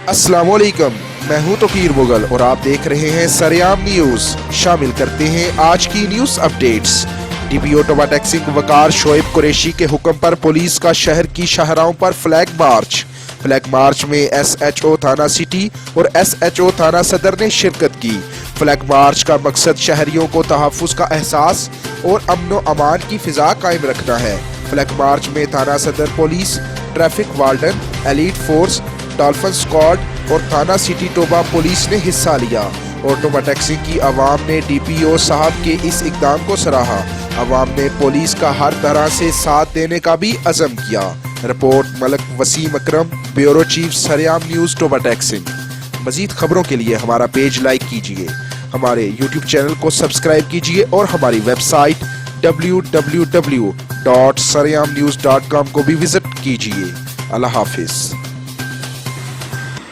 अस्सलाम वालेकुम, मैं हूं तोकीर मुगल और आप देख रहे हैं सरेआम न्यूज। शामिल करते हैं आज की news updates. DPO Toba Tek Singh Waqar Shoaib Qureshi के हुक्म पर पुलिस का शहर की शाहराहों पर फ्लैग मार्च में एसएचओ थाना सिटी और एसएचओ थाना सदर ने शिरकत की। फ्लैग मार्च का मकसद शहरियों को तहफ्फुज़ का एहसास और अमन व अमान की फिजा कायम रखना है। फ्लैग मार्च में थाना सदर police, traffic warden, elite force, dolphin squad और थाना सिटी टोबा पुलिस ने हिस्सा लिया और टोबा टैक्सिंग की आवाम ने डीपीओ साहब के इस इक़दाम को सराहा। आवाम ने पुलिस का हर तरह से साथ देने का भी अज़म किया। रिपोर्ट मलक वसीम अकरम, ब्यूरो चीफ सरेआम न्यूज़ टोबा टैक्सिंग। मज़ीद खबरों के लिए हमारा पेज लाइक कीजिए, हमारे यूट्यूब चैनल को सब्सक्राइब कीजिए और हमारी वेबसाइट www.sareamnews.com को भी विजिट कीजिए। अल्लाह हाफिज़।